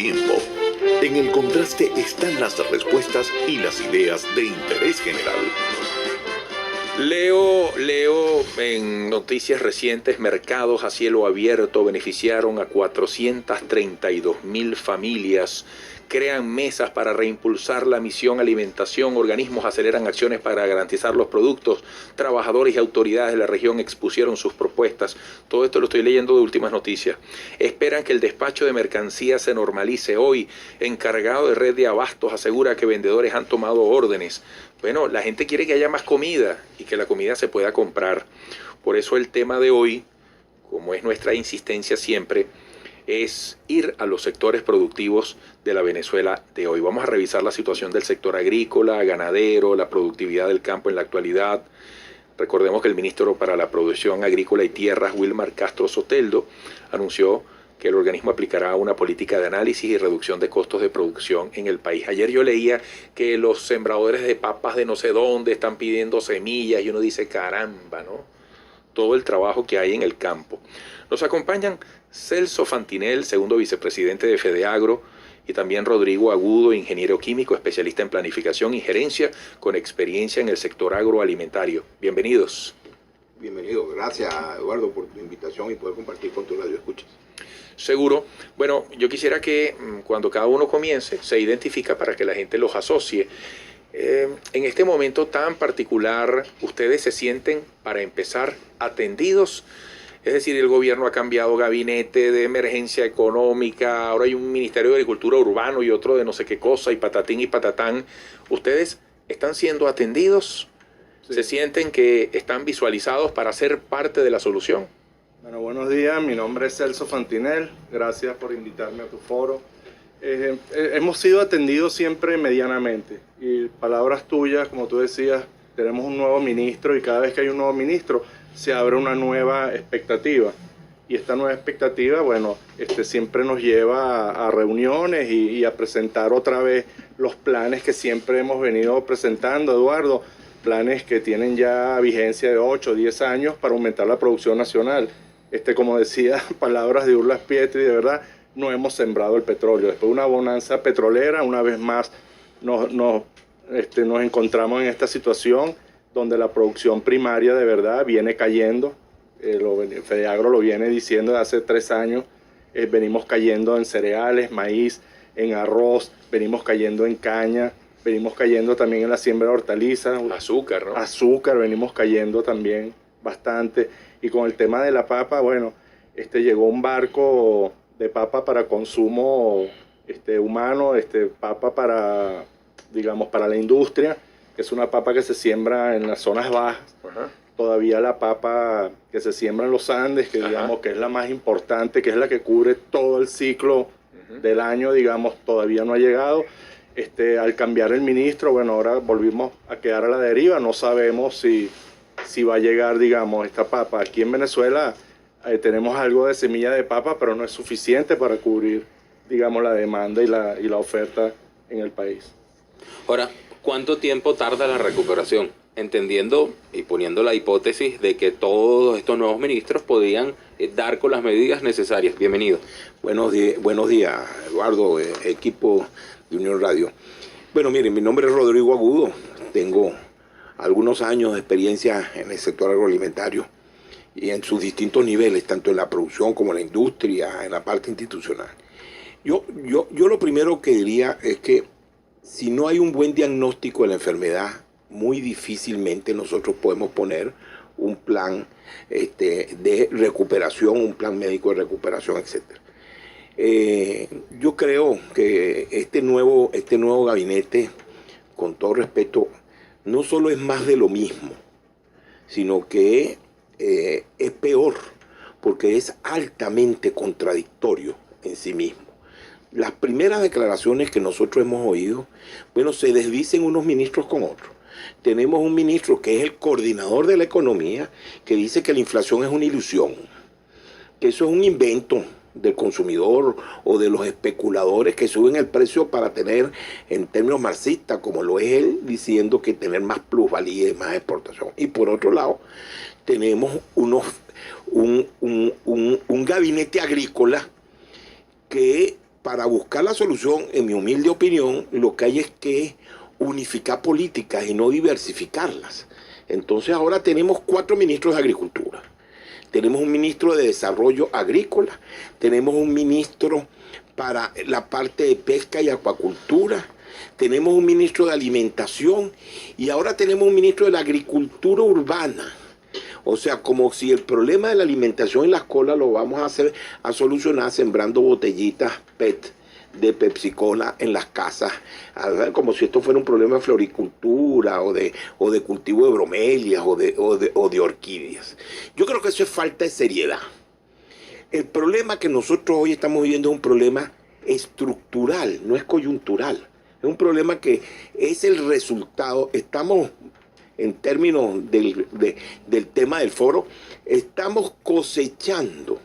tiempo. En el contraste están las respuestas y las ideas de interés general. Leo en noticias recientes, mercados a cielo abierto beneficiaron a 432.000 familias. Crean mesas para reimpulsar la misión alimentación, organismos aceleran acciones para garantizar los productos, trabajadores y autoridades de la región expusieron sus propuestas. Todo esto lo estoy leyendo de Últimas Noticias. Esperan que el despacho de mercancías se normalice hoy. Encargado de red de abastos asegura que vendedores han tomado órdenes. Bueno, la gente quiere que haya más comida y que la comida se pueda comprar. Por eso el tema de hoy, como es nuestra insistencia siempre, es ir a los sectores productivos de la Venezuela de hoy. Vamos a revisar la situación del sector agrícola, ganadero, la productividad del campo en la actualidad. Recordemos que el ministro para la Producción Agrícola y Tierras, Wilmar Castro Soteldo, anunció que el organismo aplicará una política de análisis y reducción de costos de producción en el país. Ayer yo leía que los sembradores de papas de no sé dónde están pidiendo semillas y uno dice, caramba, ¿no? Todo el trabajo que hay en el campo. Nos acompañan Celso Fantinel, segundo vicepresidente de FEDEAGRO, y también Rodrigo Agudo, ingeniero químico, especialista en planificación y gerencia, con experiencia en el sector agroalimentario. Bienvenidos. Bienvenido. Gracias, Eduardo, por tu invitación y poder compartir con tu radio escuchas. Seguro. Bueno, yo quisiera que cuando cada uno comience, se identifica para que la gente los asocie. En este momento tan particular, ¿ustedes se sienten, para empezar, atendidos? Es decir, el gobierno ha cambiado gabinete de emergencia económica, ahora hay un Ministerio de Agricultura Urbano y otro de no sé qué cosa, y patatín y patatán. ¿Ustedes están siendo atendidos? Sí. ¿Se sienten que están visualizados para ser parte de la solución? Bueno, buenos días, mi nombre es Celso Fantinel, gracias por invitarme a tu foro. Hemos sido atendidos siempre medianamente, y palabras tuyas, como tú decías, tenemos un nuevo ministro y cada vez que hay un nuevo ministro se abre una nueva expectativa. Y esta nueva expectativa, bueno, siempre nos lleva a reuniones y a presentar otra vez los planes que siempre hemos venido presentando, Eduardo, planes que tienen ya vigencia de 8 o 10 años para aumentar la producción nacional. Como decía, palabras de Urlas Pietri, de verdad, no hemos sembrado el petróleo. Después de una bonanza petrolera, una vez más nos encontramos en esta situación donde la producción primaria de verdad viene cayendo. FEDEAGRO lo viene diciendo desde hace 3 años. Venimos cayendo en cereales, maíz, en arroz, venimos cayendo en caña, venimos cayendo también en la siembra de hortalizas. Azúcar, ¿no? Azúcar, venimos cayendo también bastante. Y con el tema de la papa, bueno, llegó un barco de papa para consumo humano, papa para, digamos, para la industria, que es una papa que se siembra en las zonas bajas. Ajá. Todavía la papa que se siembra en los Andes, que digamos que es la más importante, que es la que cubre todo el ciclo del año, digamos, todavía no ha llegado. Al cambiar el ministro, bueno, ahora volvimos a quedar a la deriva, no sabemos si va a llegar, digamos, esta papa. Aquí en Venezuela tenemos algo de semilla de papa, pero no es suficiente para cubrir, digamos, la demanda y la oferta en el país. Ahora, ¿cuánto tiempo tarda la recuperación? Entendiendo y poniendo la hipótesis de que todos estos nuevos ministros podían dar con las medidas necesarias. Bienvenido. Buenos días, Eduardo, equipo de Unión Radio. Bueno, miren, mi nombre es Rodrigo Agudo. Tengo algunos años de experiencia en el sector agroalimentario y en sus distintos niveles, tanto en la producción como en la industria, en la parte institucional. Yo lo primero que diría es que si no hay un buen diagnóstico de la enfermedad, muy difícilmente nosotros podemos poner un plan de recuperación, un plan médico de recuperación, etc. Yo creo que este nuevo gabinete, con todo respeto, no solo es más de lo mismo, sino que es peor, porque es altamente contradictorio en sí mismo. Las primeras declaraciones que nosotros hemos oído, bueno, se desdicen unos ministros con otros. Tenemos un ministro que es el coordinador de la economía, que dice que la inflación es una ilusión, que eso es un invento del consumidor o de los especuladores que suben el precio para tener, en términos marxistas, como lo es él, diciendo que tener más plusvalía y más exportación. Y por otro lado, tenemos un gabinete agrícola que para buscar la solución, en mi humilde opinión, lo que hay es que unificar políticas y no diversificarlas. Entonces ahora tenemos 4 ministros de Agricultura. Tenemos un ministro de Desarrollo Agrícola, tenemos un ministro para la parte de pesca y acuacultura, tenemos un ministro de Alimentación y ahora tenemos un ministro de la Agricultura Urbana. O sea, como si el problema de la alimentación en las colas lo vamos a solucionar sembrando botellitas PET de Pepsi Cola en las casas, como si esto fuera un problema de floricultura o de cultivo de bromelias o de orquídeas. Yo creo que eso es falta de seriedad. El problema que nosotros hoy estamos viviendo es un problema estructural, no es coyuntural. Es un problema que es el resultado. Estamos, en términos del tema del foro, estamos cosechando,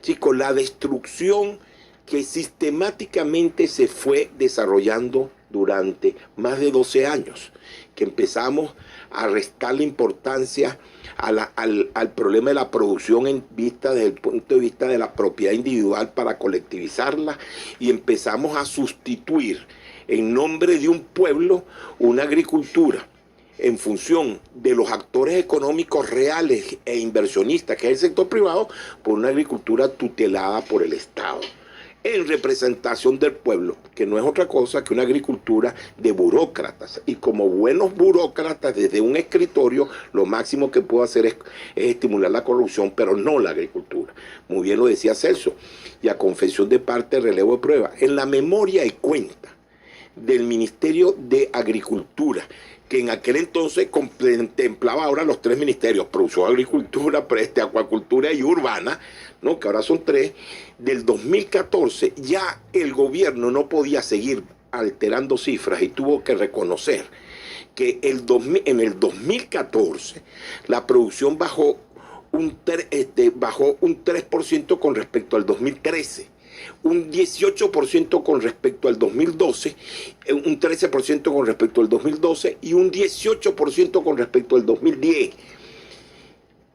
chicos, la destrucción que sistemáticamente se fue desarrollando durante más de 12 años, que empezamos a restarle importancia al problema de la producción desde el punto de vista de la propiedad individual para colectivizarla, y empezamos a sustituir en nombre de un pueblo una agricultura en función de los actores económicos reales e inversionistas, que es el sector privado, por una agricultura tutelada por el Estado, en representación del pueblo, que no es otra cosa que una agricultura de burócratas. Y como buenos burócratas, desde un escritorio, lo máximo que puedo hacer es estimular la corrupción, pero no la agricultura. Muy bien lo decía Celso, y a confesión de parte, relevo de prueba. En la memoria y cuenta del Ministerio de Agricultura, que en aquel entonces contemplaba ahora los 3 ministerios, producción, agricultura, acuacultura y urbana, ¿no? Que ahora son 3, del 2014, ya el gobierno no podía seguir alterando cifras y tuvo que reconocer que en el 2014 la producción bajó un 3% con respecto al 2013. Un 18% con respecto al 2012, un 13% con respecto al 2012 y un 18% con respecto al 2010.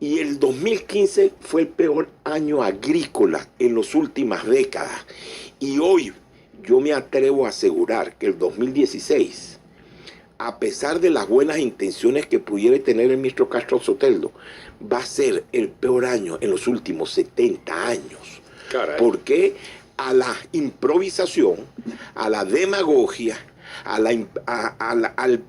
Y el 2015 fue el peor año agrícola en las últimas décadas. Y hoy yo me atrevo a asegurar que el 2016, a pesar de las buenas intenciones que pudiera tener el ministro Castro Soteldo, va a ser el peor año en los últimos 70 años. Caray. Porque a la improvisación, a la demagogia, al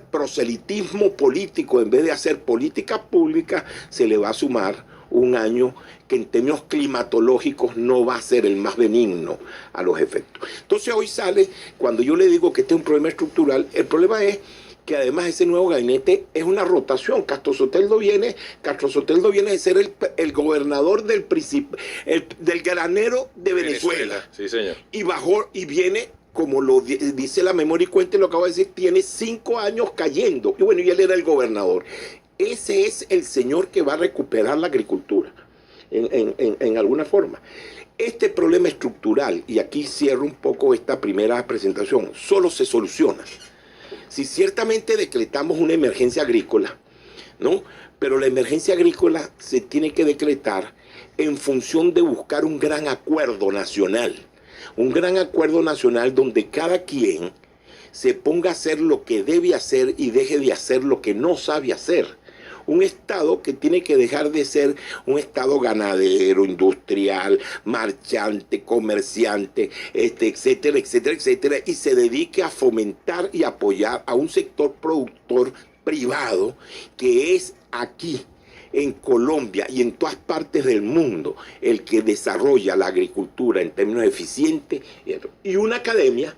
proselitismo político, en vez de hacer política pública, se le va a sumar un año que en términos climatológicos no va a ser el más benigno a los efectos. Entonces hoy sale, cuando yo le digo que este es un problema estructural, el problema es que además ese nuevo gabinete es una rotación. Castro Soteldo viene de ser el gobernador del granero de Venezuela. Sí, señor. Y viene, como lo dice la memoria y cuenta, lo acabo de decir, tiene 5 años cayendo. Y bueno, y él era el gobernador. Ese es el señor que va a recuperar la agricultura, en alguna forma. Este problema estructural, y aquí cierro un poco esta primera presentación, solo se soluciona si ciertamente decretamos una emergencia agrícola, ¿no? Pero la emergencia agrícola se tiene que decretar en función de buscar un gran acuerdo nacional donde cada quien se ponga a hacer lo que debe hacer y deje de hacer lo que no sabe hacer. Un Estado que tiene que dejar de ser un Estado ganadero, industrial, marchante, comerciante, etcétera, etcétera, etcétera, y se dedique a fomentar y apoyar a un sector productor privado que es aquí, en Colombia y en todas partes del mundo, el que desarrolla la agricultura en términos eficientes, y una academia,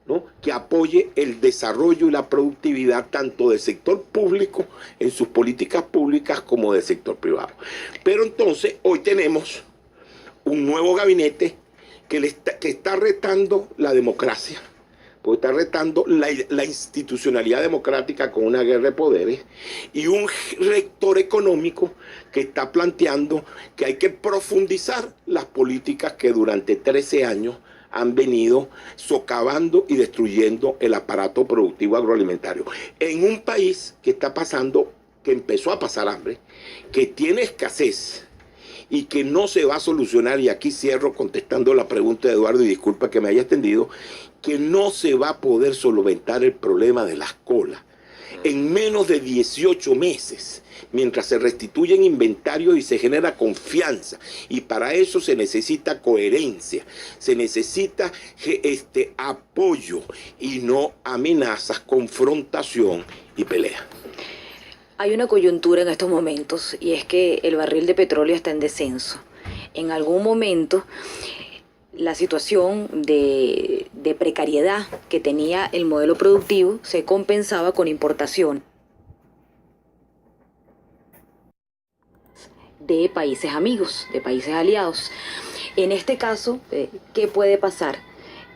¿no?, que apoye el desarrollo y la productividad tanto del sector público en sus políticas públicas como del sector privado. Pero entonces hoy tenemos un nuevo gabinete que está retando la democracia, porque está retando la institucionalidad democrática con una guerra de poderes, y un rector económico que está planteando que hay que profundizar las políticas que durante 13 años han venido socavando y destruyendo el aparato productivo agroalimentario. En un país que está pasando, que empezó a pasar hambre, que tiene escasez y que no se va a solucionar, y aquí cierro contestando la pregunta de Eduardo, y disculpa que me haya extendido, que no se va a poder solventar el problema de las colas en menos de 18 meses, mientras se restituyen inventarios y se genera confianza. Y para eso se necesita coherencia, se necesita apoyo y no amenazas, confrontación y pelea. Hay una coyuntura en estos momentos y es que el barril de petróleo está en descenso. En algún momento la situación de precariedad que tenía el modelo productivo se compensaba con importación de países amigos, de países aliados. En este caso, ¿qué puede pasar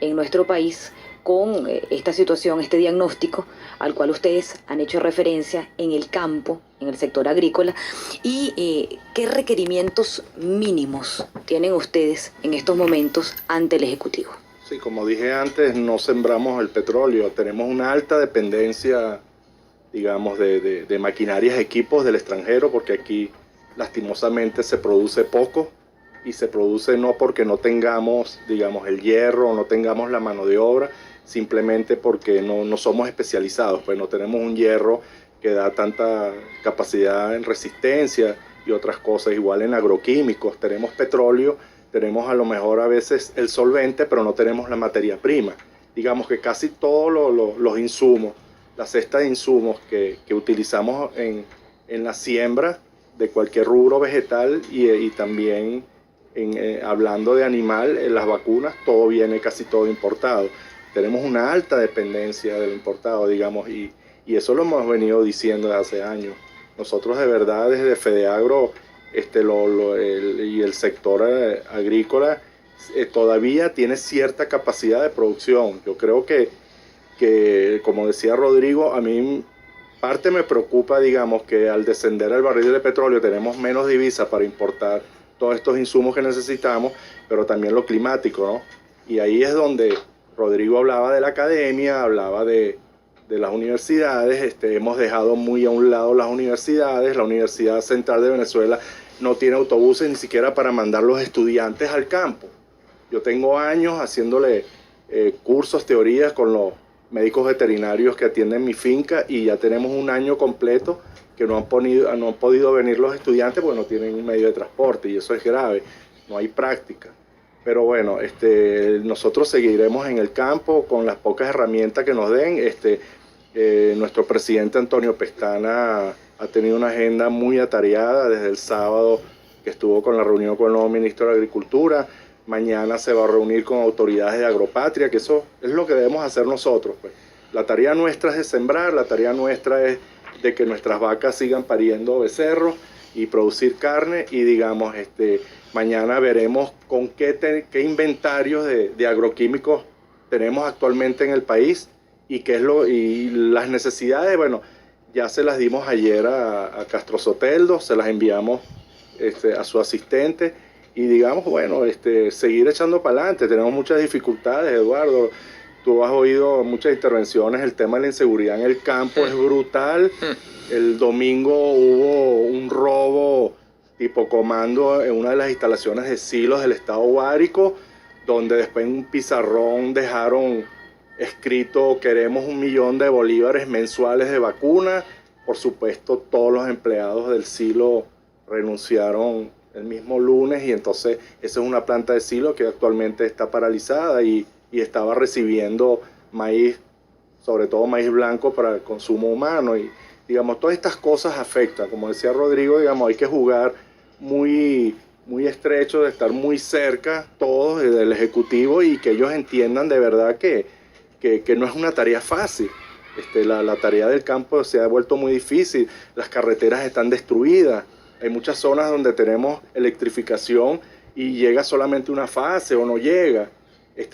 en nuestro país con esta situación, este diagnóstico al cual ustedes han hecho referencia en el campo, en el sector agrícola, y qué requerimientos mínimos tienen ustedes en estos momentos ante el Ejecutivo? Sí, como dije antes, no sembramos el petróleo, tenemos una alta dependencia, digamos, de maquinarias, equipos del extranjero, porque aquí lastimosamente se produce poco, y se produce no porque no tengamos, digamos, el hierro, o no tengamos la mano de obra, simplemente porque no somos especializados, pues no tenemos un hierro que da tanta capacidad en resistencia y otras cosas, igual en agroquímicos, tenemos petróleo, tenemos a lo mejor a veces el solvente, pero no tenemos la materia prima. Digamos que casi todos los insumos, la cesta de insumos que utilizamos en la siembra de cualquier rubro vegetal y también hablando de animal, en las vacunas, todo viene casi todo importado. Tenemos una alta dependencia del importado, digamos, y eso lo hemos venido diciendo desde hace años. Nosotros de verdad desde Fedeagro y el sector agrícola todavía tiene cierta capacidad de producción. Yo creo que, como decía Rodrigo, a mí parte me preocupa, digamos, que al descender el barril de petróleo tenemos menos divisas para importar todos estos insumos que necesitamos, pero también lo climático, ¿no? Y ahí es donde Rodrigo hablaba de la academia, hablaba de las universidades, hemos dejado muy a un lado las universidades. La Universidad Central de Venezuela no tiene autobuses ni siquiera para mandar los estudiantes al campo. Yo tengo años haciéndole cursos, teorías con los médicos veterinarios que atienden mi finca, y ya tenemos un año completo que no han podido venir los estudiantes porque no tienen un medio de transporte, y eso es grave, no hay práctica. Pero bueno, nosotros seguiremos en el campo con las pocas herramientas que nos den. Nuestro presidente Antonio Pestana ha tenido una agenda muy atareada desde el sábado que estuvo con la reunión con el nuevo ministro de Agricultura. Mañana se va a reunir con autoridades de Agropatria, que eso es lo que debemos hacer nosotros, pues. La tarea nuestra es de sembrar, la tarea nuestra es de que nuestras vacas sigan pariendo becerros y producir carne, y digamos, mañana veremos con qué inventarios de agroquímicos tenemos actualmente en el país y las necesidades. Bueno, ya se las dimos ayer a Castro Soteldo, se las enviamos a su asistente, y digamos, bueno, seguir echando para adelante. Tenemos muchas dificultades, Eduardo. Tú has oído muchas intervenciones, el tema de la inseguridad en el campo es brutal. El domingo hubo un robo tipo comando en una de las instalaciones de silos del estado Guárico, donde después en un pizarrón dejaron escrito: queremos 1 millón de bolívares mensuales de vacuna. Por supuesto, todos los empleados del silo renunciaron el mismo lunes, y entonces esa es una planta de silo que actualmente está paralizada y estaba recibiendo maíz, sobre todo maíz blanco para el consumo humano. Y digamos, todas estas cosas afectan. Como decía Rodrigo, digamos, hay que jugar muy, muy estrecho, de estar muy cerca todos del Ejecutivo, y que ellos entiendan de verdad que no es una tarea fácil. La tarea del campo se ha vuelto muy difícil, las carreteras están destruidas, hay muchas zonas donde tenemos electrificación y llega solamente una fase o no llega.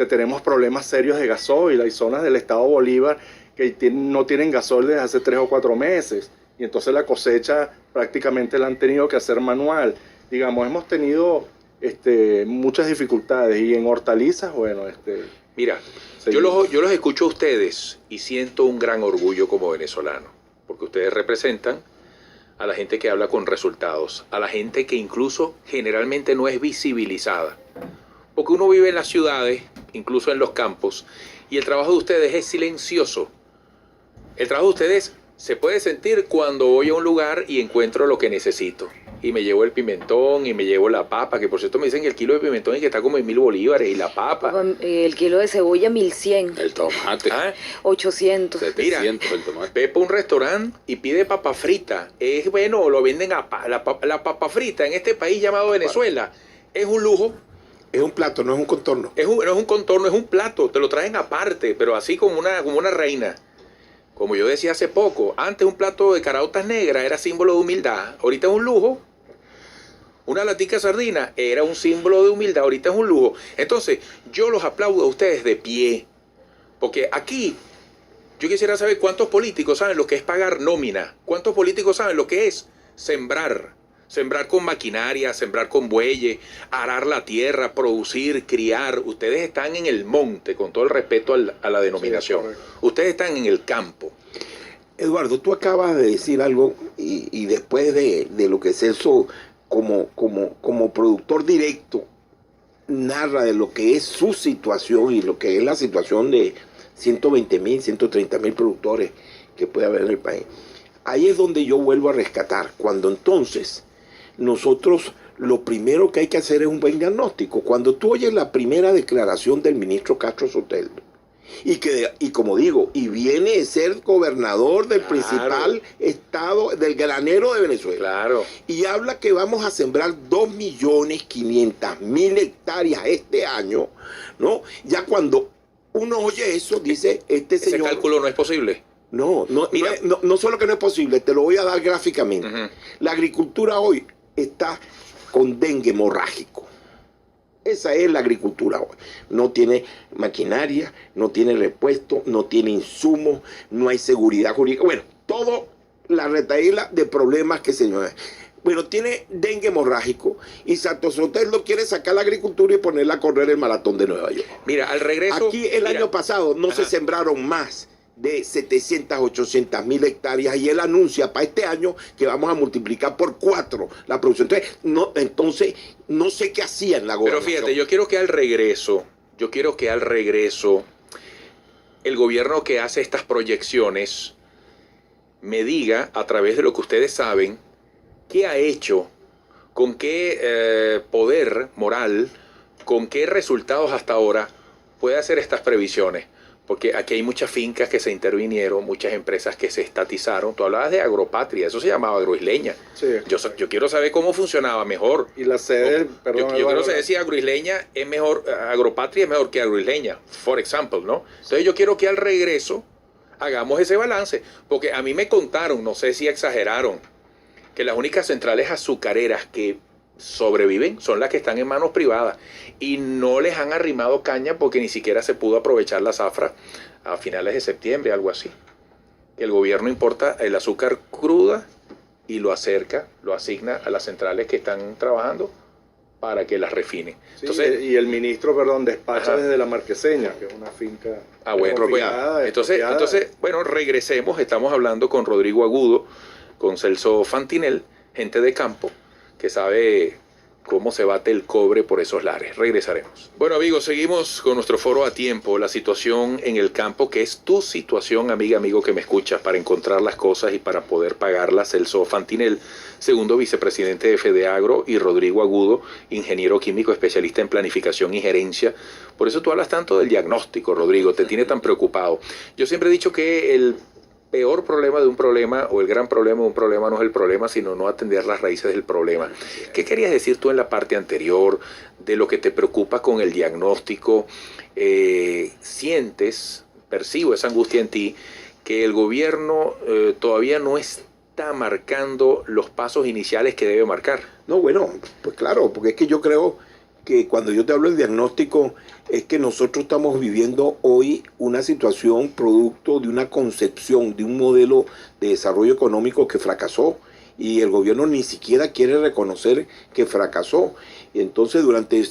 Tenemos problemas serios de gasoil, hay zonas del estado Bolívar que no tienen gasoil desde hace 3 o 4 meses, y entonces la cosecha prácticamente la han tenido que hacer manual. Digamos, hemos tenido muchas dificultades, y en hortalizas, bueno, Mira, yo los escucho a ustedes y siento un gran orgullo como venezolano, porque ustedes representan a la gente que habla con resultados, a la gente que incluso generalmente no es visibilizada. Porque uno vive en las ciudades, incluso en los campos, y el trabajo de ustedes es silencioso. El trabajo de ustedes se puede sentir cuando voy a un lugar y encuentro lo que necesito. Y me llevo el pimentón y me llevo la papa, que por cierto me dicen que el kilo de pimentón es que está como en 1.000 bolívares, y la papa. El kilo de cebolla 1.100. El tomate. 800. 700 el tomate. Ve para un restaurante y pide papa frita. Es bueno, lo venden la papa frita en este país llamado Venezuela. Es un lujo. Es un plato, no es un contorno. No es un contorno, es un plato. Te lo traen aparte, pero así como una reina. Como yo decía hace poco, antes un plato de caraotas negras era símbolo de humildad. Ahorita es un lujo. Una latica de sardina era un símbolo de humildad. Ahorita es un lujo. Entonces, yo los aplaudo a ustedes de pie. Porque aquí, yo quisiera saber cuántos políticos saben lo que es pagar nómina. Cuántos políticos saben lo que es sembrar. Sembrar con maquinaria, sembrar con bueyes, arar la tierra, producir, criar. Ustedes están en el monte, con todo el respeto a la denominación. Sí, ustedes están en el campo. Eduardo, tú acabas de decir algo y después de lo que Celso como productor directo narra de lo que es su situación y lo que es la situación de 120.000, 130.000 productores que puede haber en el país. Ahí es donde yo vuelvo a rescatar, cuando entonces nosotros lo primero que hay que hacer es un buen diagnóstico. Cuando tú oyes la primera declaración del ministro Castro Soteldo, y como digo, y viene de ser gobernador del principal estado, del granero de Venezuela, claro, y habla que vamos a sembrar 2.500.000 hectáreas este año, ¿no? Ya cuando uno oye eso, dice, este señor... Ese cálculo no es posible. No solo que no es posible, te lo voy a dar gráficamente. La agricultura hoy está con dengue hemorrágico. Esa es la agricultura hoy. No tiene maquinaria, no tiene repuesto, no tiene insumos, no hay seguridad jurídica. Bueno, todo la retaíla de problemas que se nos... Bueno, tiene dengue hemorrágico y Santos Soteldo quiere sacar la agricultura y ponerla a correr el maratón de Nueva York. Mira, al regreso... Aquí el año pasado no se sembraron más de 700, 800.000 hectáreas y él anuncia para este año que vamos a multiplicar por 4 la producción. Entonces no sé qué hacía en la gobernación. Pero fíjate, yo quiero que al regreso el gobierno que hace estas proyecciones me diga, a través de lo que ustedes saben, qué ha hecho, con qué poder moral, con qué resultados hasta ahora puede hacer estas previsiones. Porque aquí hay muchas fincas que se intervinieron, muchas empresas que se estatizaron. Tú hablabas de Agropatria, eso se llamaba Agroisleña. Sí. Yo quiero saber cómo funcionaba mejor. Y la sede, perdón. Yo quiero saber si Agroisleña es mejor, Agropatria es mejor que Agroisleña, por ejemplo, ¿no? Entonces yo quiero que al regreso hagamos ese balance. Porque a mí me contaron, no sé si exageraron, que las únicas centrales azucareras que sobreviven son las que están en manos privadas y no les han arrimado caña porque ni siquiera se pudo aprovechar la zafra a finales de septiembre, algo así. El gobierno importa el azúcar cruda y lo asigna a las centrales que están trabajando para que las refinen. Sí, entonces, y el ministro, despacha desde La Marqueseña, que es una finca. Entonces, regresemos. Estamos hablando con Rodrigo Agudo, con Celso Fantinel, gente de campo que sabe cómo se bate el cobre por esos lares. Regresaremos. Bueno, amigos, seguimos con nuestro foro a tiempo, la situación en el campo, que es tu situación, amigo que me escuchas, para encontrar las cosas y para poder pagarlas. Celso Fantinel, segundo vicepresidente de FEDEAGRO, y Rodrigo Agudo, ingeniero químico, especialista en planificación y gerencia. Por eso tú hablas tanto del diagnóstico, Rodrigo, te tiene tan preocupado. Yo siempre he dicho que el peor problema de un problema, o el gran problema de un problema, no es el problema, sino no atender las raíces del problema. ¿Qué querías decir tú en la parte anterior de lo que te preocupa con el diagnóstico? Percibo esa angustia en ti, que el gobierno todavía no está marcando los pasos iniciales que debe marcar. No, bueno, pues claro, porque es que yo creo que cuando yo te hablo del diagnóstico es que nosotros estamos viviendo hoy una situación producto de una concepción, de un modelo de desarrollo económico que fracasó y el gobierno ni siquiera quiere reconocer que fracasó. Y entonces durante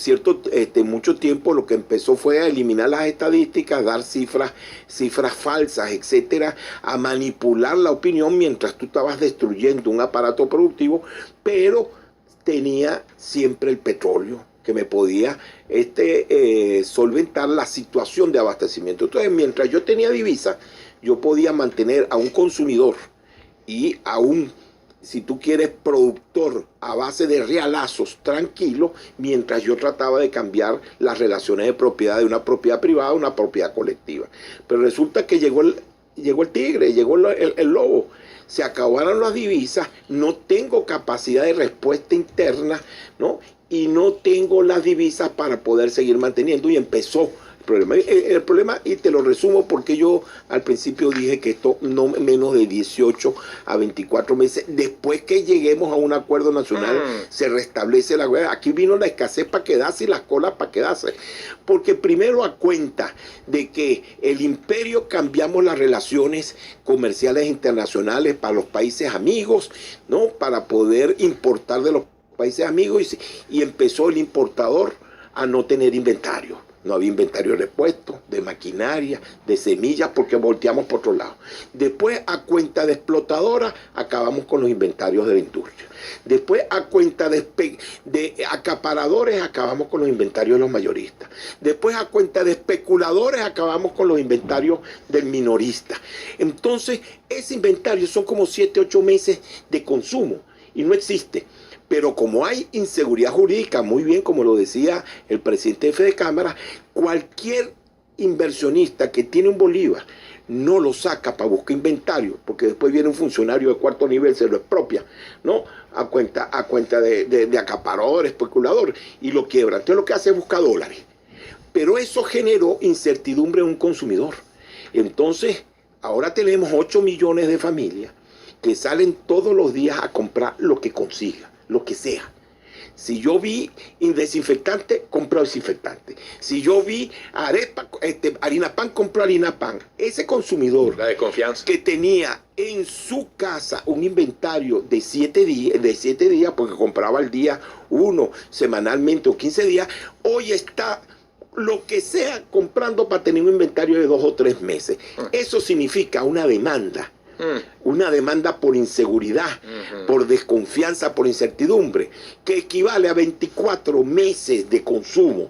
mucho tiempo lo que empezó fue a eliminar las estadísticas, dar cifras falsas, etcétera, a manipular la opinión mientras tú estabas destruyendo un aparato productivo, pero tenía siempre el petróleo que me podía solventar la situación de abastecimiento. Entonces, mientras yo tenía divisas, yo podía mantener a un consumidor y a un, si tú quieres, productor a base de realazos tranquilo, mientras yo trataba de cambiar las relaciones de propiedad de una propiedad privada a una propiedad colectiva. Pero resulta que llegó el tigre, llegó el lobo. Se acabaron las divisas, no tengo capacidad de respuesta interna, ¿no? Y no tengo las divisas para poder seguir manteniendo, y empezó el problema, y te lo resumo porque yo al principio dije que esto no menos de 18 a 24 meses después que lleguemos a un acuerdo nacional se restablece la guerra. Aquí vino la escasez para quedarse y las colas para quedarse, porque primero a cuenta de que el imperio cambiamos las relaciones comerciales internacionales para los países amigos, ¿no? Para poder importar de los países amigos, y empezó el importador a no tener inventario. No había inventario de repuestos, de maquinaria, de semillas, porque volteamos por otro lado. Después, a cuenta de explotadora, acabamos con los inventarios de la industria. Después, a cuenta de acaparadores, acabamos con los inventarios de los mayoristas. Después, a cuenta de especuladores, acabamos con los inventarios del minorista. Entonces, ese inventario son como 7, 8 meses de consumo y no existe. Pero como hay inseguridad jurídica, muy bien, como lo decía el presidente de Fede Cámara, cualquier inversionista que tiene un bolívar no lo saca para buscar inventario, porque después viene un funcionario de cuarto nivel, se lo expropia, ¿no? A cuenta de acaparador, especulador, y lo quiebra. Entonces lo que hace es buscar dólares. Pero eso generó incertidumbre en un consumidor. Entonces, ahora tenemos 8 millones de familias que salen todos los días a comprar lo que consiga, lo que sea. Si yo vi desinfectante, compro desinfectante. Si yo vi arepa, harina pan, compro harina pan. Ese consumidor, la desconfianza, que tenía en su casa un inventario de 7 días, porque compraba al día 1, semanalmente o 15 días, hoy está lo que sea comprando para tener un inventario de 2 o 3 meses. Eso significa una demanda. Una demanda por inseguridad, por desconfianza, por incertidumbre, que equivale a 24 meses de consumo.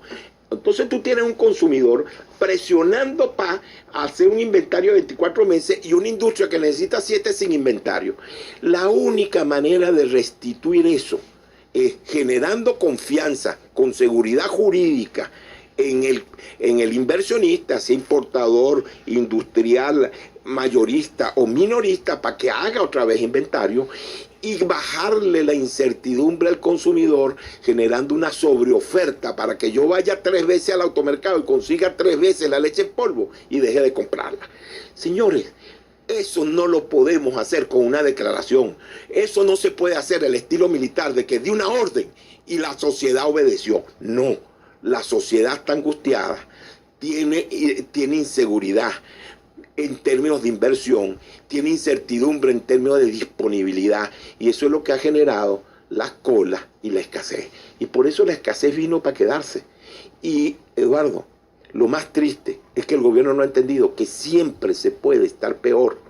Entonces tú tienes un consumidor presionando para hacer un inventario de 24 meses y una industria que necesita 7 sin inventario. La única manera de restituir eso es generando confianza, con seguridad jurídica, en el inversionista, sea importador, industrial, mayorista o minorista, para que haga otra vez inventario, y bajarle la incertidumbre al consumidor, generando una sobreoferta para que yo vaya 3 veces al automercado y consiga 3 veces la leche en polvo y deje de comprarla. Señores, eso no lo podemos hacer con una declaración. Eso no se puede hacer al estilo militar, de que dio una orden y la sociedad obedeció. No, la sociedad está angustiada, tiene inseguridad en términos de inversión, tiene incertidumbre en términos de disponibilidad, y eso es lo que ha generado las colas y la escasez. Y por eso la escasez vino para quedarse. Y, Eduardo, lo más triste es que el gobierno no ha entendido que siempre se puede estar peor.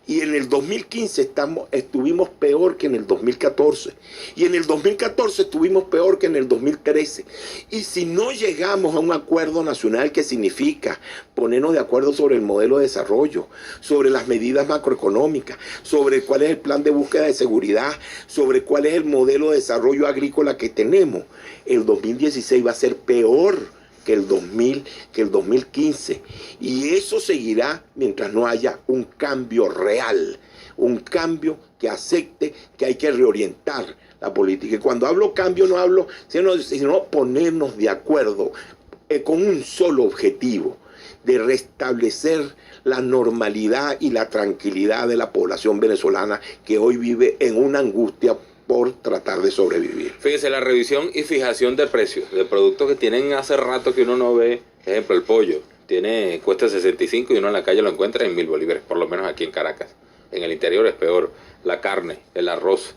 Y en el 2015 estuvimos peor que en el 2014. Y en el 2014 estuvimos peor que en el 2013. Y si no llegamos a un acuerdo nacional, que significa ponernos de acuerdo sobre el modelo de desarrollo, sobre las medidas macroeconómicas, sobre cuál es el plan de búsqueda de seguridad, sobre cuál es el modelo de desarrollo agrícola que tenemos, el 2016 va a ser peor que el 2015, y eso seguirá mientras no haya un cambio real, un cambio que acepte que hay que reorientar la política. Y cuando hablo cambio no hablo sino ponernos de acuerdo con un solo objetivo, de restablecer la normalidad y la tranquilidad de la población venezolana, que hoy vive en una angustia por tratar de sobrevivir. Fíjese, la revisión y fijación de precios de productos que tienen hace rato que uno no ve. Ejemplo, el pollo cuesta 65 y uno en la calle lo encuentra en 1.000 bolívares, por lo menos aquí en Caracas. En el interior es peor. la carne, el arroz.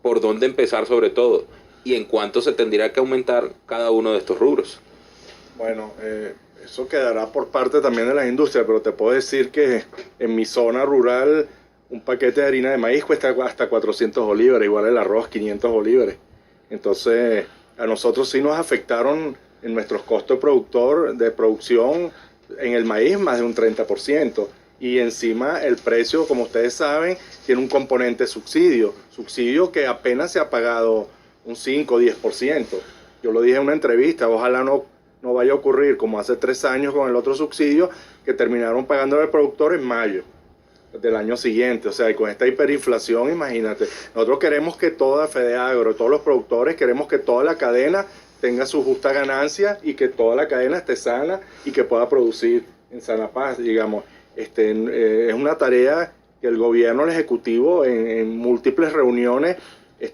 ¿Por dónde empezar sobre todo? ¿Y en cuánto se tendría que aumentar cada uno de estos rubros? Bueno, eso quedará por parte también de las industrias, pero te puedo decir que en mi zona rural un paquete de harina de maíz cuesta hasta 400 bolívares, igual el arroz 500 bolívares. Entonces, a nosotros sí nos afectaron en nuestros costos de producción en el maíz más de un 30%. Y encima el precio, como ustedes saben, tiene un componente subsidio que apenas se ha pagado un 5 o 10%. Yo lo dije en una entrevista, ojalá no vaya a ocurrir como hace 3 años con el otro subsidio que terminaron pagando al productor en mayo del año siguiente. O sea, y con esta hiperinflación, imagínate, nosotros queremos que toda Fedeagro, todos los productores, queremos que toda la cadena tenga su justa ganancia y que toda la cadena esté sana y que pueda producir en sana paz, digamos. Es una tarea que el gobierno, el ejecutivo, en múltiples reuniones,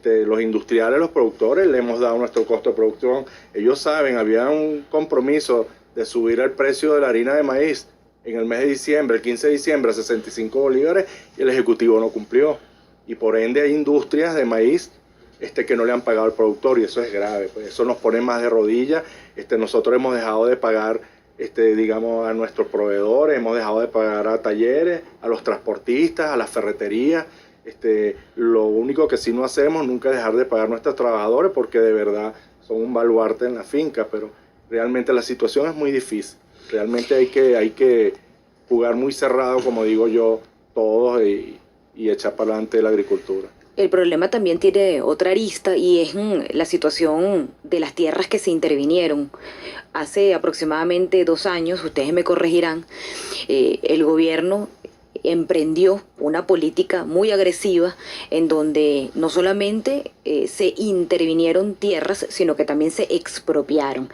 los industriales, los productores, le hemos dado nuestro costo de producción. Ellos saben, había un compromiso de subir el precio de la harina de maíz en el mes de diciembre, el 15 de diciembre, a 65 bolívares, y el ejecutivo no cumplió. Y por ende hay industrias de maíz que no le han pagado al productor, y eso es grave, pues eso nos pone más de rodillas. Nosotros hemos dejado de pagar digamos, a nuestros proveedores, hemos dejado de pagar a talleres, a los transportistas, a las ferreterías. Lo único que sí no hacemos nunca es dejar de pagar a nuestros trabajadores, porque de verdad son un baluarte en la finca, pero realmente la situación es muy difícil. Realmente hay que jugar muy cerrado, como digo yo, todos, y echar para adelante la agricultura. El problema también tiene otra arista, y es la situación de las tierras que se intervinieron. Hace aproximadamente 2 años, ustedes me corregirán, el gobierno emprendió una política muy agresiva en donde no solamente se intervinieron tierras, sino que también se expropiaron.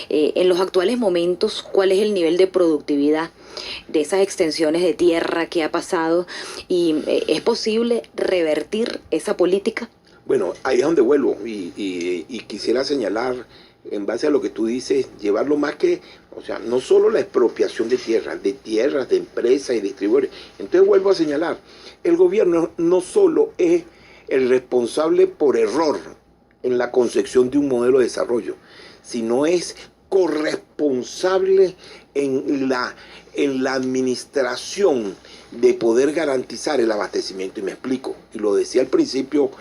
En los actuales momentos, ¿cuál es el nivel de productividad de esas extensiones de tierra que ha pasado? ¿Y es posible revertir esa política? Bueno, ahí es donde vuelvo y quisiera señalar, en base a lo que tú dices, llevarlo más que, o sea, no solo la expropiación de tierras, de empresas y distribuidores. Entonces vuelvo a señalar, el gobierno no solo es el responsable por error en la concepción de un modelo de desarrollo, sino es corresponsable en la administración de poder garantizar el abastecimiento. Y me explico, y lo decía al principio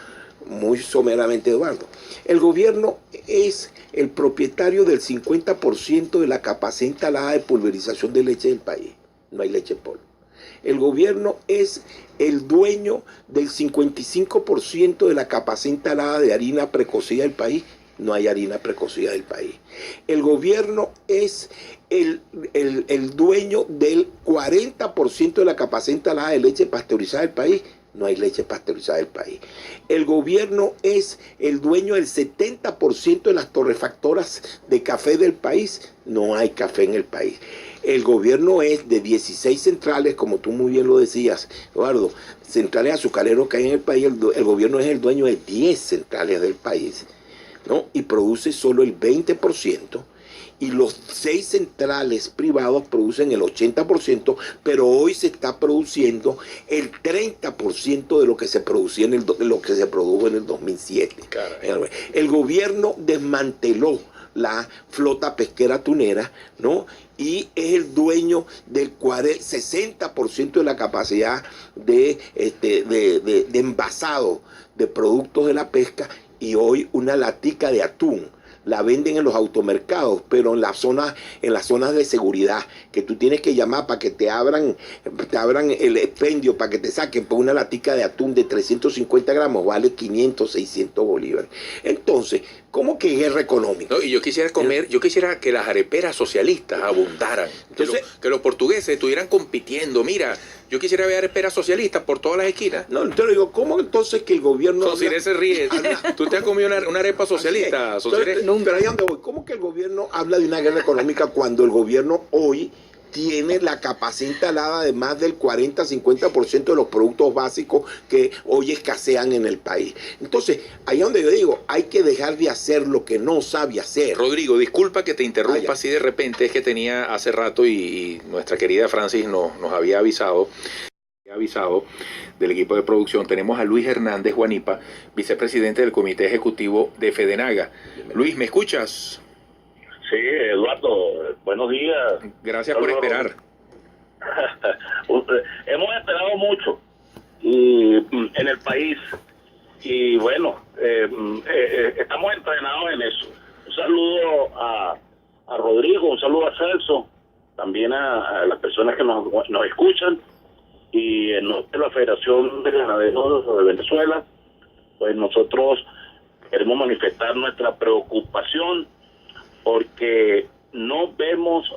muy someramente Eduardo. El gobierno es el propietario del 50% de la capacidad instalada de pulverización de leche del país. No hay leche en polvo. El gobierno es el dueño del 55% de la capacidad instalada de harina precocida del país. No hay harina precocida del país. El gobierno es el dueño del 40% de la capacidad instalada de leche pasteurizada del país. No hay leche pasteurizada del país. El gobierno es el dueño del 70% de las torrefactoras de café del país. No hay café en el país. El gobierno es de 16 centrales, como tú muy bien lo decías, Eduardo, centrales azucareros que hay en el país. El gobierno es el dueño de 10 centrales del país, ¿no? Y produce solo el 20%. Y los 6 centrales privados producen el 80%, pero hoy se está produciendo el 30% de lo que se producía lo que se produjo en el 2007. Caray. El gobierno desmanteló la flota pesquera tunera, ¿no? Y es el dueño del 60% de la capacidad de envasado de productos de la pesca, y hoy una latica de atún la venden en los automercados, pero en las zonas de seguridad, que tú tienes que llamar para que te abran el expendio, para que te saquen, por una latica de atún de 350 gramos, vale 500, 600 bolívares. Entonces, ¿cómo que guerra económica? No, y yo quisiera que las areperas socialistas abundaran. Entonces, que los portugueses estuvieran compitiendo. Mira, yo quisiera ver areperas socialistas por todas las esquinas. No, te lo digo, ¿cómo entonces que el gobierno... Sosiré se ríe. ¿Tú te has comido una arepa socialista, Sosiré? Pero ahí donde voy, ¿cómo que el gobierno habla de una guerra económica cuando el gobierno hoy tiene la capacidad instalada de más del 40-50% de los productos básicos que hoy escasean en el país? Entonces, ahí donde yo digo, hay que dejar de hacer lo que no sabe hacer. Rodrigo, disculpa que te interrumpa así de repente, es que tenía hace rato y nuestra querida Francis nos había avisado avisado del equipo de producción, tenemos a Luis Hernández Guanipa, vicepresidente del Comité Ejecutivo de Fedenaga. Luis, ¿me escuchas? Sí, Eduardo, buenos días. Gracias por esperar. Hemos esperado mucho y, en el país y bueno, estamos entrenados en eso. Un saludo a Rodrigo, un saludo a Celso, también a las personas que nos escuchan, y en nombre de la Federación de Ganaderos de Venezuela, pues nosotros queremos manifestar nuestra preocupación porque no vemos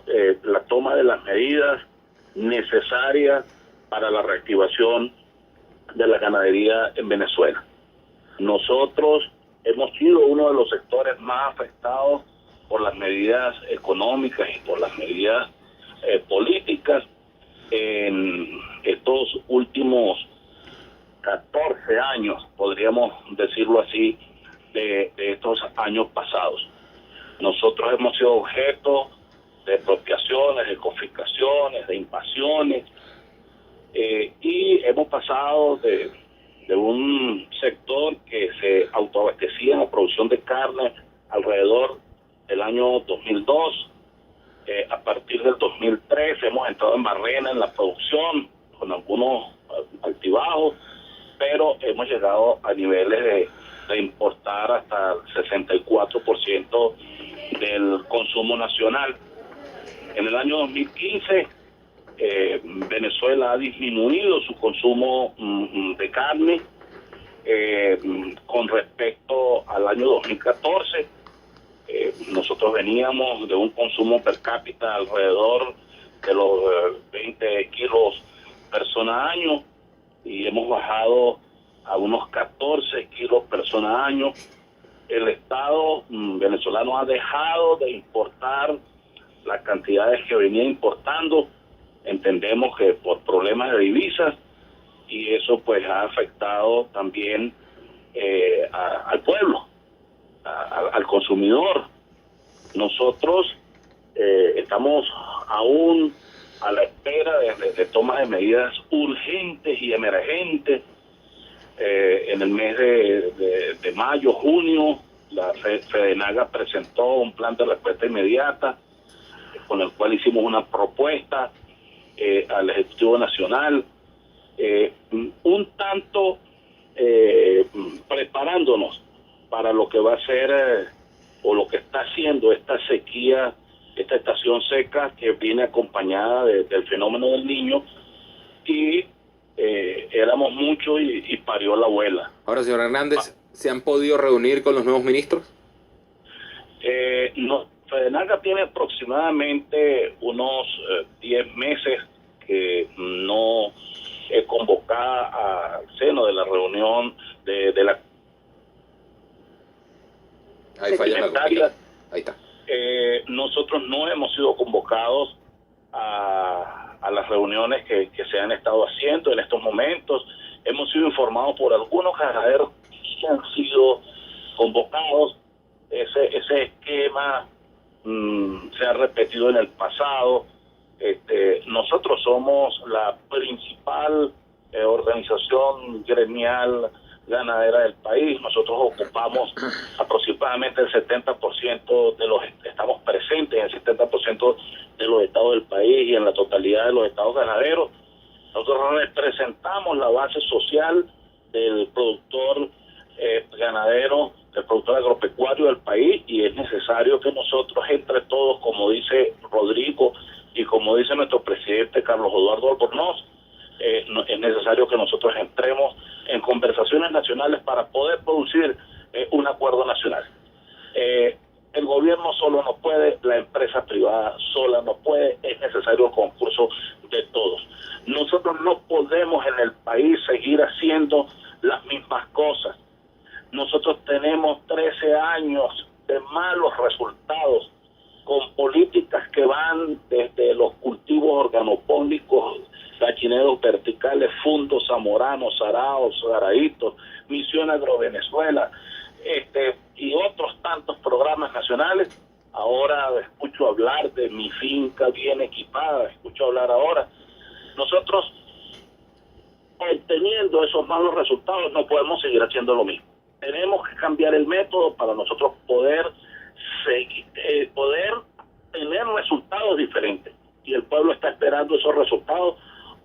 la toma de las medidas necesarias para la reactivación de la ganadería en Venezuela. Nosotros hemos sido uno de los sectores más afectados por las medidas económicas y por las medidas políticas en estos últimos 14 años, podríamos decirlo así, de estos años pasados. Nosotros hemos sido objeto de expropiaciones, de confiscaciones, de invasiones, y hemos pasado de un sector que se autoabastecía en la producción de carne alrededor del año 2002. A partir del 2003 hemos entrado en barrena en la producción, con algunos altibajos, pero hemos llegado a niveles de importar hasta el 64% del consumo nacional. En el año 2015, Venezuela ha disminuido su consumo de carne con respecto al año 2014. Nosotros veníamos de un consumo per cápita alrededor de los 20 kilos persona año y hemos bajado a unos 14 kilos persona año. El Estado venezolano ha dejado de importar las cantidades que venía importando. Entendemos que por problemas de divisas, y eso pues ha afectado también al pueblo, al consumidor. Nosotros estamos aún a la espera de toma de medidas urgentes y emergentes. En el mes de mayo, junio, la Fedenaga presentó un plan de respuesta inmediata con el cual hicimos una propuesta al Ejecutivo Nacional, un tanto preparándonos para lo que va a ser o lo que está haciendo esta sequía, esta estación seca que viene acompañada del fenómeno del Niño, y éramos muchos y parió la abuela. Ahora, señor Hernández, ¿se han podido reunir con los nuevos ministros? No, Fedenaga tiene aproximadamente unos 10 meses que no es convocada al seno de la reunión de la Ahí falla la comunicación. Ahí está. Nosotros no hemos sido convocados a las reuniones que se han estado haciendo en estos momentos. Hemos sido informados por algunos ganaderos que han sido convocados. Ese esquema se ha repetido en el pasado. Nosotros somos la principal organización gremial ganadera del país. Nosotros ocupamos aproximadamente el 70% de los, estamos presentes en el 70% de los estados del país y en la totalidad de los estados ganaderos. Nosotros representamos la base social del productor ganadero, del productor agropecuario del país, y es necesario que nosotros entre todos, como dice Rodrigo y como dice nuestro presidente Carlos Eduardo Albornoz, es necesario que nosotros entremos en conversaciones nacionales para poder producir un acuerdo nacional. El gobierno solo no puede, la empresa privada sola no puede, es necesario el concurso de todos. Nosotros no podemos en el país seguir haciendo las mismas cosas. Nosotros tenemos 13 años de malos resultados con políticas que van desde los cultivos organopónicos, gallineros verticales, fundos zamoranos, saraos, saraitos, Misión Agrovenezuela, y otros tantos programas nacionales. Ahora escucho hablar de Mi Finca Bien Equipada, escucho hablar ahora. Nosotros obteniendo esos malos resultados, no podemos seguir haciendo lo mismo. Tenemos que cambiar el método para nosotros poder tener resultados diferentes. Y el pueblo está esperando esos resultados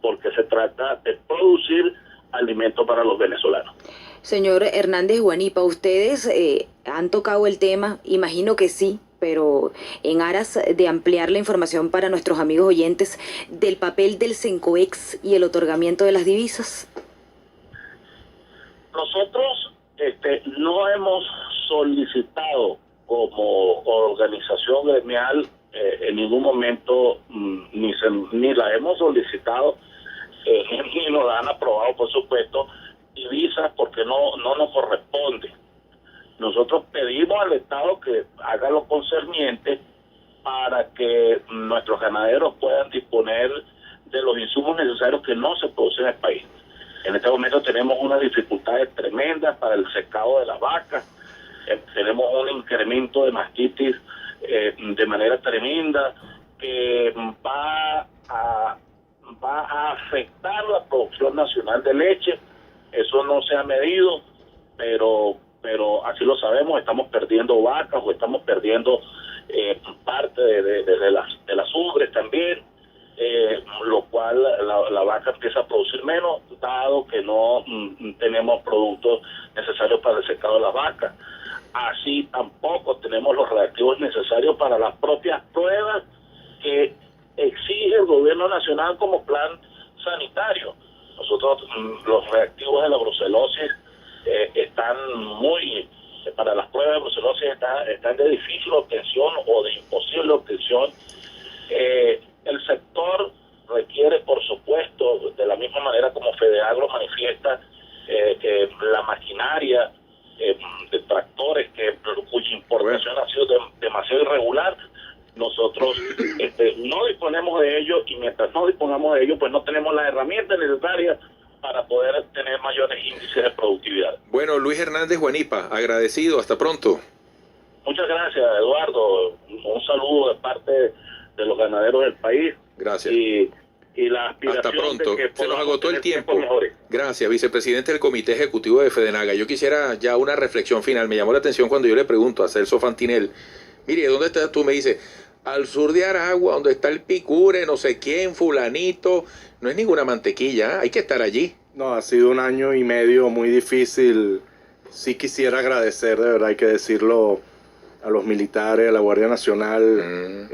porque se trata de producir alimento para los venezolanos. Señor Hernández Huanipa, ¿ustedes han tocado el tema? Imagino que sí, pero en aras de ampliar la información para nuestros amigos oyentes del papel del Cencoex y el otorgamiento de las divisas. Nosotros no hemos solicitado como organización gremial en ningún momento, ni la hemos solicitado, ni nos la han aprobado, por supuesto, divisas, porque no nos corresponde. Nosotros pedimos al Estado que haga lo concerniente para que nuestros ganaderos puedan disponer de los insumos necesarios que no se producen en el país. En este momento tenemos unas dificultades tremendas para el secado de las vacas, tenemos un incremento de mastitis de manera tremenda que va a afectar la producción nacional de leche. Eso no se ha medido, pero así lo sabemos, estamos perdiendo vacas o estamos perdiendo parte de las ubres también, lo cual la vaca empieza a producir menos, dado que no tenemos productos necesarios para el secado de las vacas. Así tampoco tenemos los reactivos necesarios para las propias pruebas que exige el gobierno nacional como plan sanitario. Nosotros, los reactivos de la brucelosis están para las pruebas de brucelosis están de difícil obtención o de imposible obtención. El sector requiere, por supuesto, de la misma manera como Fedeagro manifiesta, que la maquinaria de tractores cuya importación ha sido demasiado irregular. Nosotros no disponemos de ello, y mientras no dispongamos de ello, pues no tenemos las herramientas necesarias para poder tener mayores índices de productividad. Bueno, Luis Hernández Huanipa, agradecido, hasta pronto. Muchas gracias, Eduardo. Un saludo de parte de los ganaderos del país. Gracias. Y la aspiración hasta pronto. de que se nos agotó el tiempo. Mejores. Gracias, vicepresidente del Comité Ejecutivo de Fedenaga. Yo quisiera ya una reflexión final. Me llamó la atención cuando yo le pregunto a Celso Fantinel, mire, ¿dónde estás tú? Me dice, al sur de Aragua, donde está el Picure, no sé quién, fulanito. No es ninguna mantequilla, hay que estar allí. No, ha sido un año y medio muy difícil. Sí quisiera agradecer, de verdad hay que decirlo, a los militares, a la Guardia Nacional,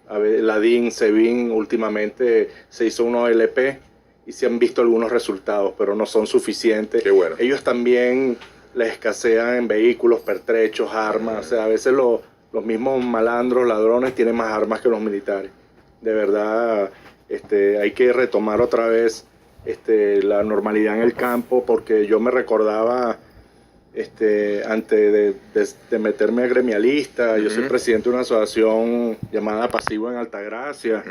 a la DIN, SEBIN, últimamente se hizo una OLP y se han visto algunos resultados, pero no son suficientes. Qué bueno. Ellos también les escasean en vehículos, pertrechos, armas. O sea, a veces los mismos malandros, ladrones, tienen más armas que los militares. De verdad, hay que retomar otra vez la normalidad en el campo, porque yo me recordaba, antes de meterme a gremialista, yo soy presidente de una asociación llamada Pasivo en Altagracia.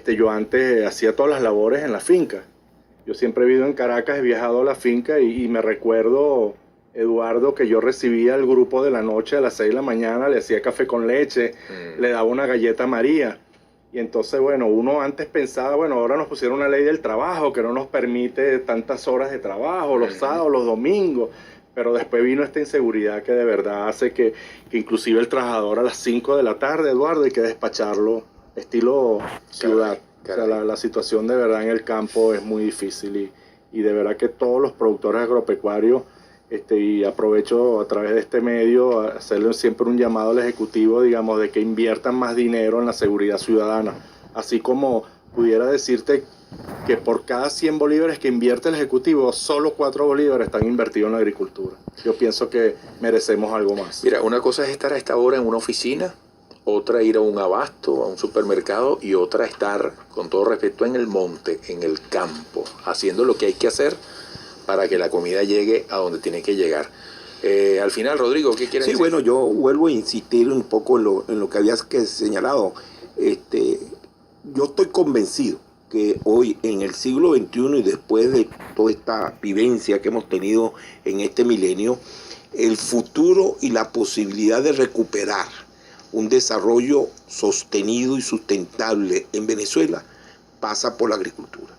Yo antes hacía todas las labores en la finca. Yo siempre he vivido en Caracas, he viajado a la finca y me recuerdo, Eduardo, que yo recibía al grupo de la noche a las 6 de la mañana, le hacía café con leche, le daba una galleta María. Y entonces, bueno, uno antes pensaba, bueno, ahora nos pusieron una ley del trabajo que no nos permite tantas horas de trabajo, los sábados, los domingos. Pero después vino esta inseguridad que de verdad hace que inclusive el trabajador a las 5 de la tarde, Eduardo, hay que despacharlo estilo ciudad. Caray. O sea, la situación de verdad en el campo es muy difícil y de verdad que todos los productores agropecuarios, y aprovecho a través de este medio a hacerle siempre un llamado al Ejecutivo, digamos, de que inviertan más dinero en la seguridad ciudadana. Así como pudiera decirte que por cada 100 bolívares que invierte el Ejecutivo, solo 4 bolívares están invertidos en la agricultura. Yo pienso que merecemos algo más. Mira, una cosa es estar a esta hora en una oficina, otra ir a un abasto, a un supermercado, y otra estar, con todo respeto, en el monte, en el campo, haciendo lo que hay que hacer para que la comida llegue a donde tiene que llegar. Al final, Rodrigo, ¿qué quieres decir? Sí, bueno, yo vuelvo a insistir un poco en lo que habías señalado. Yo estoy convencido que hoy, en el siglo XXI y después de toda esta vivencia que hemos tenido en este milenio, el futuro y la posibilidad de recuperar un desarrollo sostenido y sustentable en Venezuela pasa por la agricultura.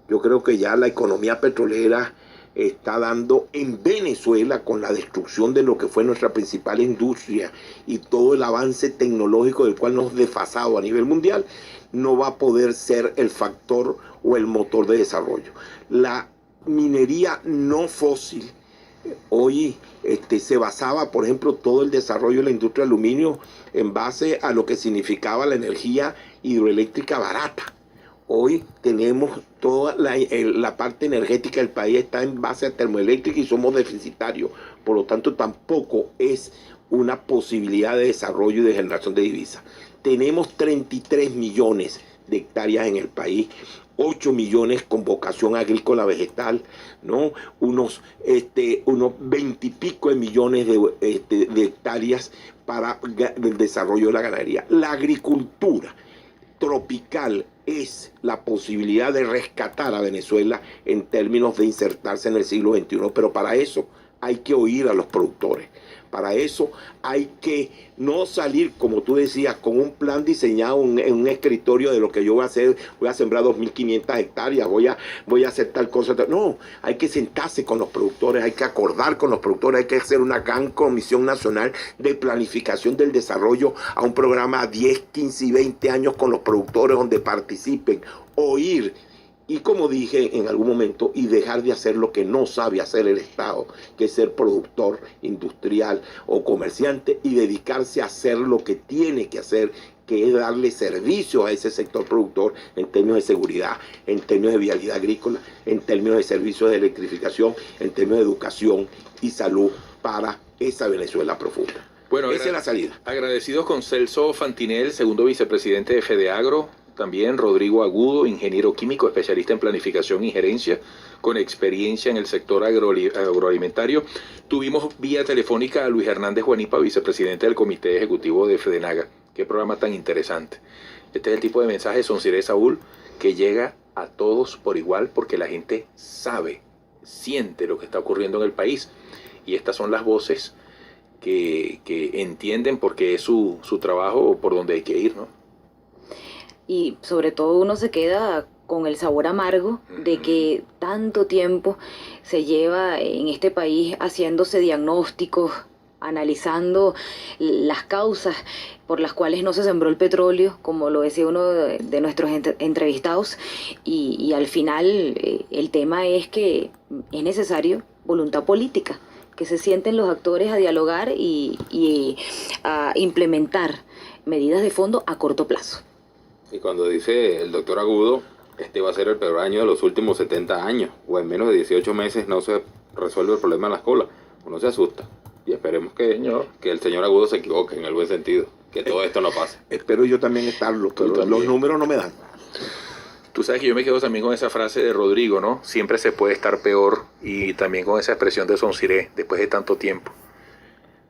Yo creo que ya la economía petrolera está dando en Venezuela, con la destrucción de lo que fue nuestra principal industria y todo el avance tecnológico del cual nos hemos desfasado a nivel mundial, no va a poder ser el factor o el motor de desarrollo. La minería no fósil hoy se basaba, por ejemplo, todo el desarrollo de la industria del aluminio en base a lo que significaba la energía hidroeléctrica barata. Hoy tenemos toda la parte energética del país está en base a termoeléctrica y somos deficitarios. Por lo tanto, tampoco es una posibilidad de desarrollo y de generación de divisas. Tenemos 33 millones de hectáreas en el país, 8 millones con vocación agrícola vegetal, ¿no? Unos 20 y pico de millones de hectáreas para el desarrollo de la ganadería. La agricultura tropical es la posibilidad de rescatar a Venezuela en términos de insertarse en el siglo XXI, pero para eso hay que oír a los productores. Para eso hay que no salir, como tú decías, con un plan diseñado en un escritorio de lo que yo voy a hacer, voy a sembrar 2.500 hectáreas, voy a hacer tal cosa. No, hay que sentarse con los productores, hay que acordar con los productores, hay que hacer una gran comisión nacional de planificación del desarrollo a un programa a 10, 15 y 20 años con los productores donde participen, oír. Y como dije en algún momento, y dejar de hacer lo que no sabe hacer el Estado, que es ser productor industrial o comerciante, y dedicarse a hacer lo que tiene que hacer, que es darle servicio a ese sector productor en términos de seguridad, en términos de vialidad agrícola, en términos de servicios de electrificación, en términos de educación y salud para esa Venezuela profunda. Bueno, esa es la salida. Agradecidos con Celso Fantinel, segundo vicepresidente de FEDEAGRO. También Rodrigo Agudo, ingeniero químico, especialista en planificación y gerencia, con experiencia en el sector agroalimentario. Tuvimos vía telefónica a Luis Hernández Juanipa, vicepresidente del Comité Ejecutivo de FEDENAGA. Qué programa tan interesante. Este es el tipo de mensaje, Sonsiré Saúl, que llega a todos por igual porque la gente sabe, siente lo que está ocurriendo en el país. Y estas son las voces que entienden porque es su trabajo por donde hay que ir, ¿no? Y sobre todo uno se queda con el sabor amargo de que tanto tiempo se lleva en este país haciéndose diagnósticos, analizando las causas por las cuales no se sembró el petróleo, como lo decía uno de nuestros entrevistados, y al final el tema es que es necesario voluntad política, que se sienten los actores a dialogar y a implementar medidas de fondo a corto plazo. Y cuando dice el doctor Agudo, este va a ser el peor año de los últimos 70 años, o en menos de 18 meses no se resuelve el problema de las colas, uno se asusta. Y esperemos que el señor Agudo se equivoque en el buen sentido, que todo esto no pase. Espero yo también estarlo, pero los números no me dan. Tú sabes que yo me quedo también con esa frase de Rodrigo, ¿no? Siempre se puede estar peor, y también con esa expresión de Sonsiré, después de tanto tiempo.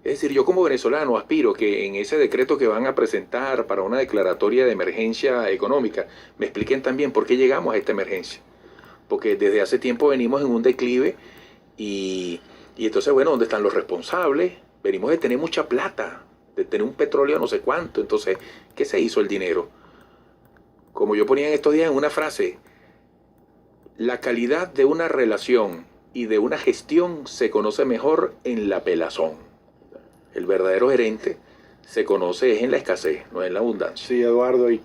Es decir, yo como venezolano aspiro que en ese decreto que van a presentar para una declaratoria de emergencia económica, me expliquen también por qué llegamos a esta emergencia. Porque desde hace tiempo venimos en un declive y entonces, bueno, ¿dónde están los responsables? Venimos de tener mucha plata, de tener un petróleo no sé cuánto. Entonces, ¿qué se hizo el dinero? Como yo ponía en estos días en una frase, la calidad de una relación y de una gestión se conoce mejor en la pelazón. El verdadero gerente se conoce en la escasez, no en la abundancia. Sí, Eduardo, y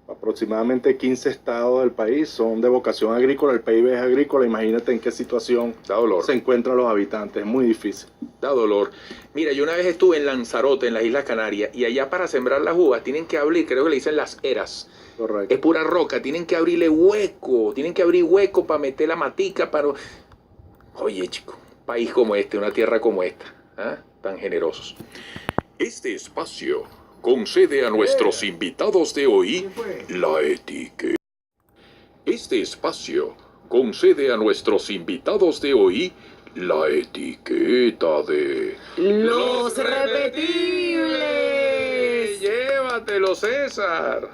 aproximadamente 15 estados del país son de vocación agrícola, el PIB es agrícola, imagínate en qué situación se encuentran los habitantes, es muy difícil. Da dolor. Mira, yo una vez estuve en Lanzarote, en las Islas Canarias, y allá para sembrar las uvas tienen que abrir, creo que le dicen las eras. Correcto. Es pura roca, tienen que abrirle hueco, tienen que abrir hueco para meter la matica, para... Oye, chico, un país como este, una tierra como esta, ¿ah? Tan generosos. Este espacio concede a nuestros invitados de hoy la etiqueta. Este espacio concede a nuestros invitados de hoy la etiqueta de... ¡Los repetibles! Llévatelo, César.